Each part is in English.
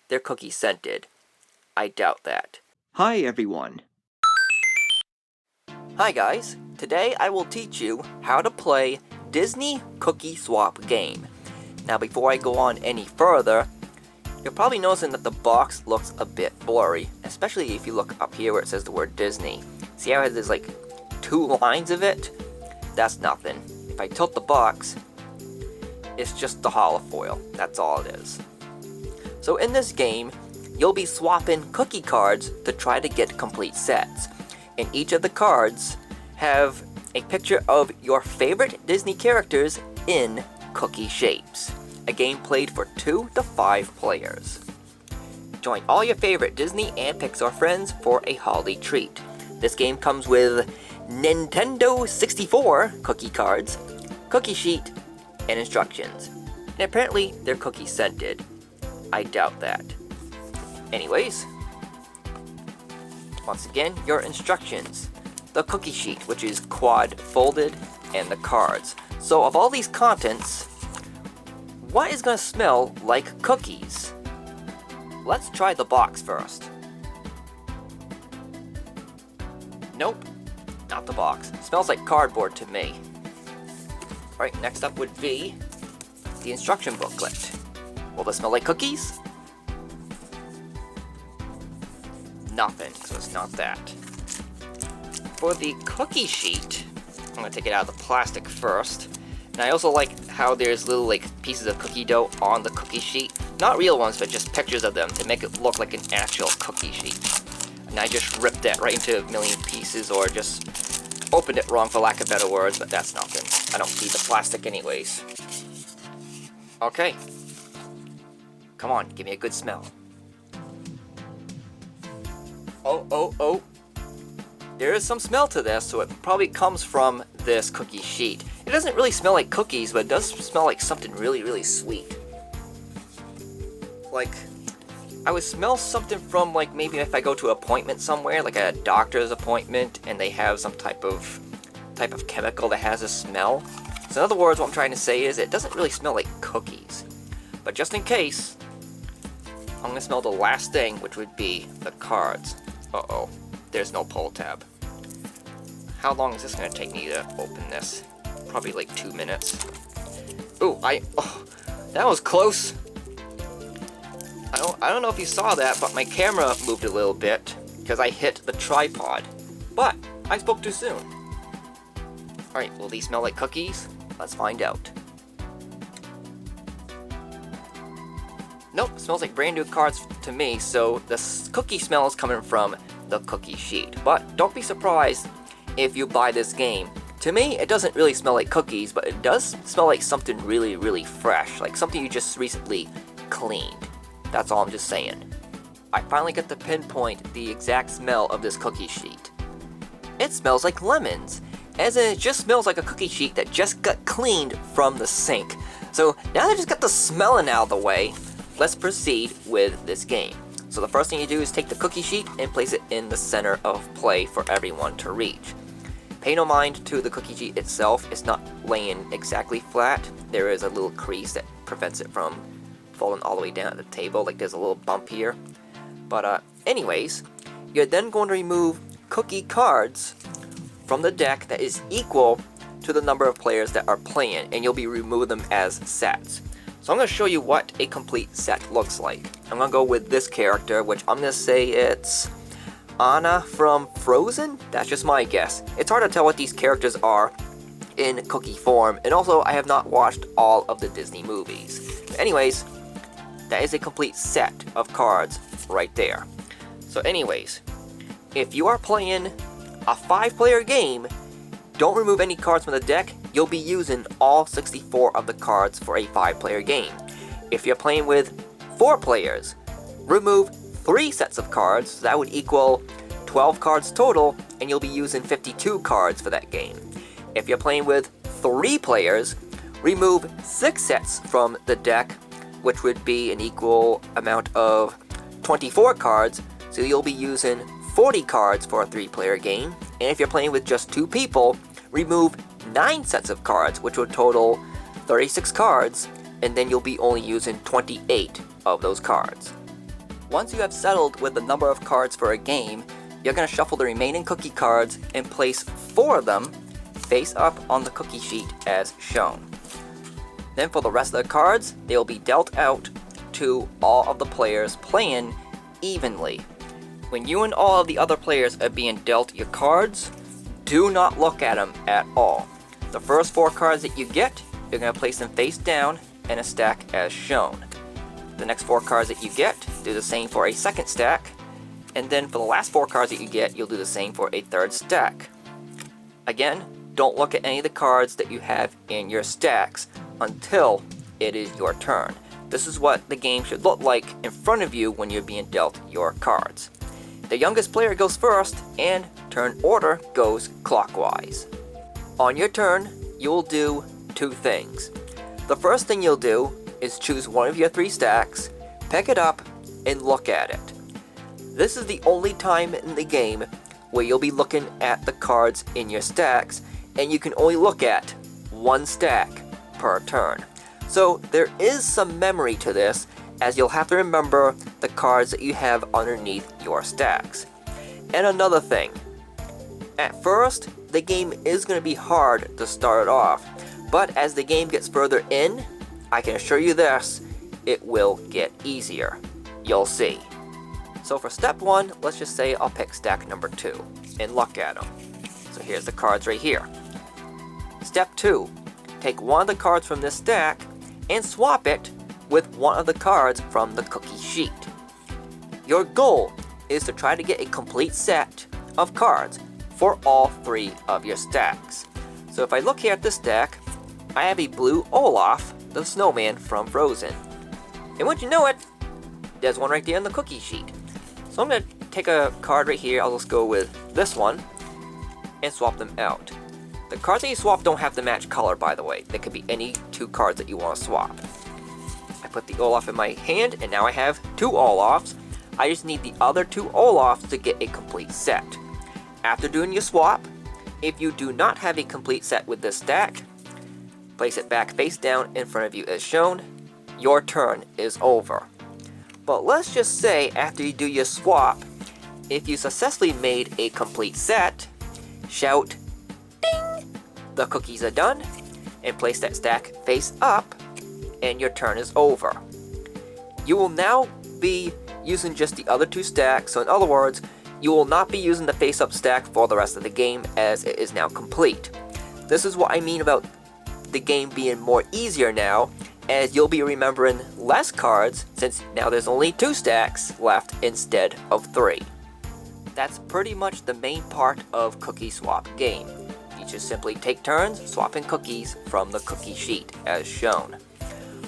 they're cookie scented. I doubt that. Hi everyone. Hi guys, today I will teach you how to play Disney Cookie Swap game. Now before I go on any further, you're probably noticing that the box looks a bit blurry, especially if you look up here where it says the word Disney. See how there's like 2 lines of it? That's nothing. If I tilt the box, it's just the holofoil. That's all it is. So in this game, you'll be swapping cookie cards to try to get complete sets. And each of the cards have a picture of your favorite Disney characters in cookie shapes. A game played for 2 to 5 players. Join all your favorite Disney and Pixar friends for a holiday treat. This game comes with Nintendo 64 cookie cards, cookie sheet, and instructions. And apparently they're cookie scented. I doubt that. Anyways, once again, your instructions. The cookie sheet, which is quad folded, and the cards. So of all these contents, what is going to smell like cookies? Let's try the box first. Nope, not the box. Smells like cardboard to me. Alright, next up would be the instruction booklet. Will this smell like cookies? Nothing, so it's not that. For the cookie sheet, I'm going to take it out of the plastic first. And I also like how there's little pieces of cookie dough on the cookie sheet. Not real ones, but just pictures of them to make it look like an actual cookie sheet. And I just ripped that right into a million pieces, or just opened it wrong for lack of better words, but that's nothing. I don't see the plastic anyways. Okay. Come on, give me a good smell. Oh. There is some smell to this, so it probably comes from this cookie sheet. It doesn't really smell like cookies, but it does smell like something really, really sweet. Like, I would smell something from, maybe if I go to an appointment somewhere, like a doctor's appointment, and they have some type of chemical that has a smell. So in other words, what I'm trying to say is it doesn't really smell like cookies. But just in case, I'm gonna smell the last thing, which would be the cards. Uh-oh, there's no pull tab. How long is this gonna take me to open this? Probably 2 minutes. Ooh, that was close. I don't know if you saw that, but my camera moved a little bit because I hit the tripod. But I spoke too soon. Alright, will these smell like cookies? Let's find out. Nope, smells like brand new cards to me, so the cookie smell is coming from the cookie sheet. But don't be surprised if you buy this game. To me, it doesn't really smell like cookies, but it does smell like something really, really fresh, like something you just recently cleaned. That's all I'm just saying. I finally get to pinpoint the exact smell of this cookie sheet. It smells like lemons, as in it just smells like a cookie sheet that just got cleaned from the sink. So now that I just got the smelling out of the way, let's proceed with this game. So the first thing you do is take the cookie sheet and place it in the center of play for everyone to reach. Pay no mind to the cookie sheet itself. It's not laying exactly flat. There is a little crease that prevents it from falling all the way down at the table, like there's a little bump here. But anyways, you're then going to remove cookie cards from the deck that is equal to the number of players that are playing, and you'll be removing them as sets. So I'm going to show you what a complete set looks like. I'm going to go with this character, which I'm going to say it's Anna from Frozen? That's just my guess. It's hard to tell what these characters are in cookie form, and also I have not watched all of the Disney movies. Anyways, that is a complete set of cards right there. So anyways, if you are playing a 5-player game, don't remove any cards from the deck. You'll be using all 64 of the cards for a 5-player game. If you're playing with 4 players, remove 3 sets of cards, so that would equal 12 cards total, and you'll be using 52 cards for that game. If you're playing with 3 players, remove 6 sets from the deck, which would be an equal amount of 24 cards, so you'll be using 40 cards for a 3-player game. And if you're playing with just 2 people, remove 9 sets of cards, which would total 36 cards, and then you'll be only using 28 of those cards. Once you have settled with the number of cards for a game, you're going to shuffle the remaining cookie cards and place 4 of them face up on the cookie sheet as shown. Then for the rest of the cards, they will be dealt out to all of the players playing evenly. When you and all of the other players are being dealt your cards, do not look at them at all. The first 4 cards that you get, you're going to place them face down in a stack as shown. The next 4 cards that you get, do the same for a second stack. And then for the last 4 cards that you get, you'll do the same for a third stack. Again, don't look at any of the cards that you have in your stacks until it is your turn. This is what the game should look like in front of you when you're being dealt your cards. The youngest player goes first, and turn order goes clockwise. On your turn, you'll do 2 things. The first thing you'll do is choose one of your 3 stacks, pick it up, and look at it. This is the only time in the game where you'll be looking at the cards in your stacks, and you can only look at 1 stack per turn. So there is some memory to this, as you'll have to remember the cards that you have underneath your stacks. And another thing, at first, the game is going to be hard to start off, but as the game gets further in, I can assure you this, it will get easier. You'll see. So for step 1, let's just say I'll pick stack number 2 and look at them. So here's the cards right here. Step 2, take one of the cards from this stack and swap it with one of the cards from the cookie sheet. Your goal is to try to get a complete set of cards for all 3 of your stacks. So if I look here at this stack, I have a blue Olaf, the snowman from Frozen. And wouldn't you know it, there's one right there on the cookie sheet. So I'm going to take a card right here, I'll just go with this one, and swap them out. The cards that you swap don't have to match color, by the way. They could be any 2 cards that you want to swap. I put the Olaf in my hand, and now I have 2 Olafs. I just need the other 2 Olafs to get a complete set. After doing your swap, if you do not have a complete set with this stack, place it back face down in front of you as shown. Your turn is over. But let's just say after you do your swap, if you successfully made a complete set, shout, ding! The cookies are done, and place that stack face up, and your turn is over. You will now be using just the other 2 stacks, so in other words, you will not be using the face up stack for the rest of the game as it is now complete. This is what I mean about the game being more easier now, as you'll be remembering less cards since now there's only 2 stacks left instead of 3. That's pretty much the main part of Cookie Swap game. You just simply take turns swapping cookies from the cookie sheet as shown.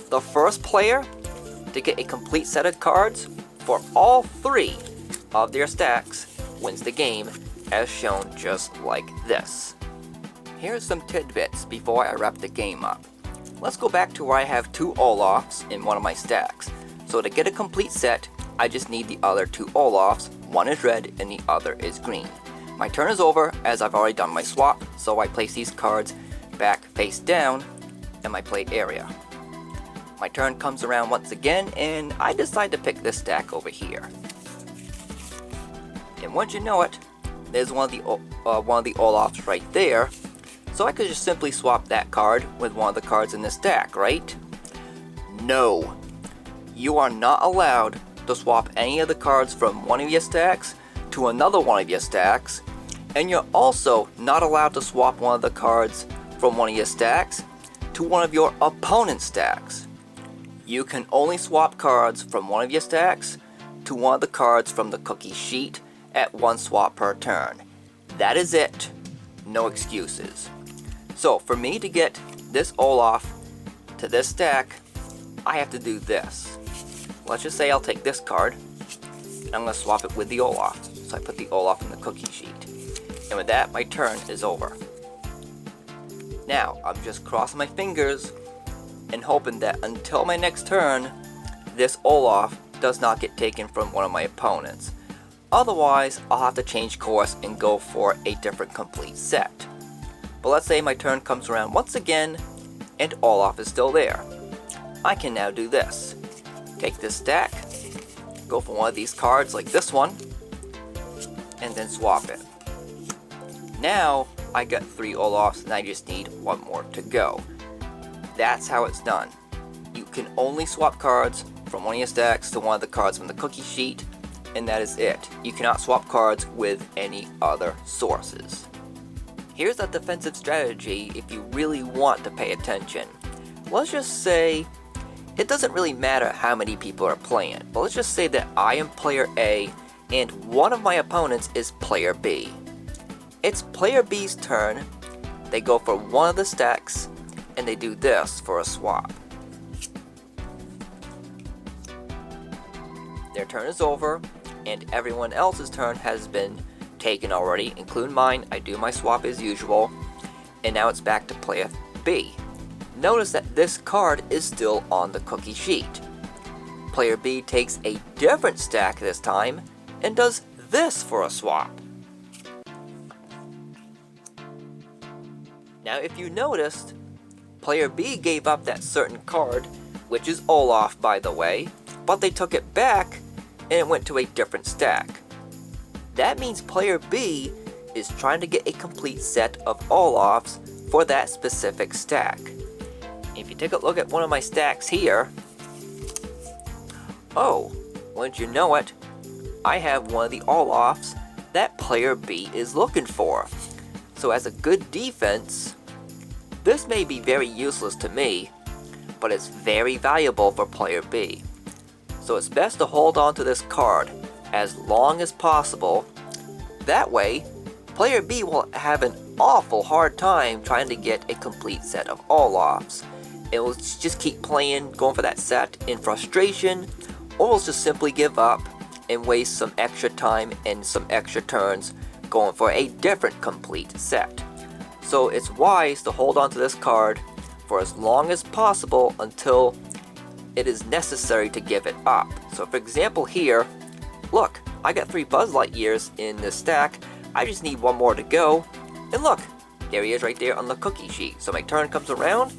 The first player to get a complete set of cards for all 3 of their stacks wins the game, as shown just like this. Here's some tidbits before I wrap the game up. Let's go back to where I have 2 Olafs in one of my stacks. So to get a complete set, I just need the other 2 Olafs. One is red and the other is green. My turn is over as I've already done my swap, so I place these cards back face down in my play area. My turn comes around once again, and I decide to pick this stack over here. And once you know it, there's one of the Olafs right there. So I could just simply swap that card with one of the cards in this stack, right? No. You are not allowed to swap any of the cards from one of your stacks to another one of your stacks. And you're also not allowed to swap one of the cards from one of your stacks to one of your opponent's stacks. You can only swap cards from one of your stacks to one of the cards from the cookie sheet at 1 swap per turn. That is it. No excuses. So for me to get this Olaf to this stack, I have to do this. Let's just say I'll take this card, and I'm going to swap it with the Olaf. So I put the Olaf in the cookie sheet. And with that, my turn is over. Now, I'm just crossing my fingers and hoping that until my next turn, this Olaf does not get taken from one of my opponents. Otherwise, I'll have to change course and go for a different complete set. But let's say my turn comes around once again, and Olaf is still there. I can now do this. Take this stack, go for one of these cards like this one, and then swap it. Now, I got 3 Olafs and I just need 1 more to go. That's how it's done. You can only swap cards from one of your stacks to one of the cards from the cookie sheet, and that is it. You cannot swap cards with any other sources. Here's a defensive strategy if you really want to pay attention. Let's just say, it doesn't really matter how many people are playing, but let's just say that I am player A and one of my opponents is player B. It's player B's turn, they go for one of the stacks, and they do this for a swap. Their turn is over, and everyone else's turn has been taken already, including mine. I do my swap as usual, and now it's back to player B. Notice that this card is still on the cookie sheet. Player B takes a different stack this time, and does this for a swap. Now if you noticed, player B gave up that certain card, which is Olaf by the way, but they took it back and it went to a different stack. That means player B is trying to get a complete set of Olafs for that specific stack. If you take a look at one of my stacks here, oh, wouldn't you know it, I have one of the Olafs that player B is looking for. So as a good defense, this may be very useless to me, but it's very valuable for player B. So it's best to hold on to this card as long as possible. That way, player B will have an awful hard time trying to get a complete set of Olafs. It will just keep playing, going for that set in frustration, or will just simply give up and waste some extra time and some extra turns going for a different complete set. So it's wise to hold on to this card for as long as possible until it is necessary to give it up. So for example here, look, I got 3 Buzz Lightyears in this stack, I just need 1 more to go, and look, there he is right there on the cookie sheet. So my turn comes around,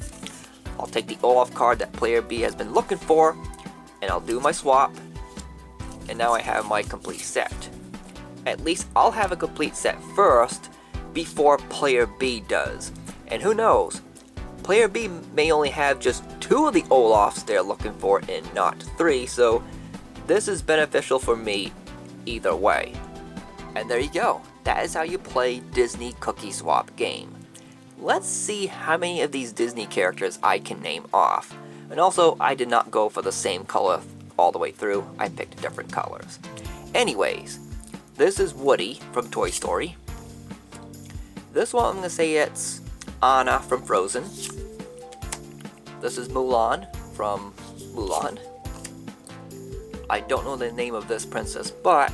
I'll take the Olaf card that player B has been looking for, and I'll do my swap, and now I have my complete set. At least I'll have a complete set first before player B does. And who knows, player B may only have just 2 of the Olafs they're looking for and not 3, so this is beneficial for me either way. And there you go, that is how you play Disney Cookie Swap game. Let's see how many of these Disney characters I can name off. And also, I did not go for the same color all the way through, I picked different colors. Anyways, this is Woody from Toy Story. This one I'm going to say it's Anna from Frozen. This is Mulan from Mulan. I don't know the name of this princess, but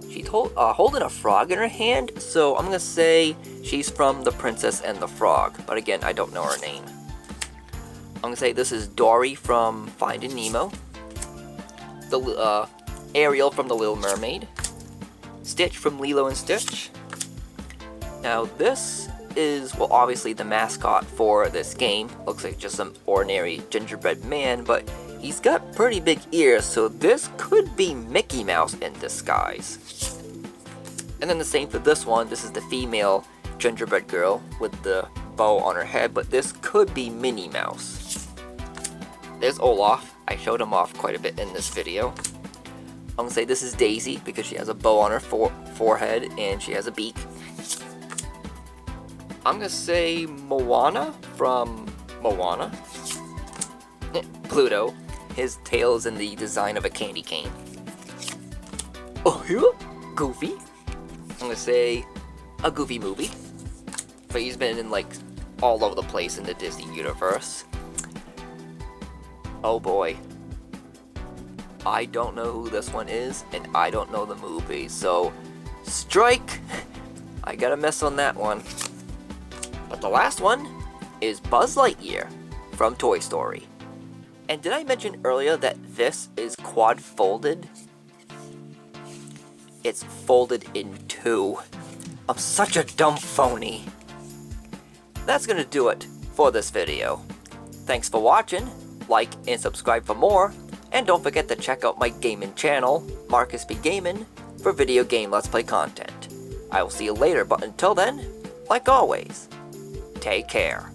she's holding a frog in her hand, so I'm going to say she's from The Princess and the Frog. But again, I don't know her name. I'm going to say this is Dory from Finding Nemo. Ariel from The Little Mermaid. Stitch from Lilo and Stitch. Now this is, well, obviously the mascot for this game. Looks like just some ordinary gingerbread man, but he's got pretty big ears, so this could be Mickey Mouse in disguise. And then the same for this one. This is the female gingerbread girl with the bow on her head, but this could be Minnie Mouse. There's Olaf. I showed him off quite a bit in this video. I'm gonna say this is Daisy because she has a bow on her forehead and she has a beak. I'm gonna say Moana from Moana. Pluto. His tail is in the design of a candy cane. Oh yeah, Goofy. I'm gonna say a Goofy movie. But he's been in like all over the place in the Disney universe. Oh boy. I don't know who this one is, and I don't know the movie, so strike! I gotta miss on that one. But the last one is Buzz Lightyear from Toy Story. And did I mention earlier that this is quad folded? It's folded in 2. I'm such a dumb phony. That's gonna do it for this video. Thanks for watching. Like and subscribe for more. And don't forget to check out my gaming channel, Markis Be Gaming, for video game Let's Play content. I will see you later, but until then, like always, take care.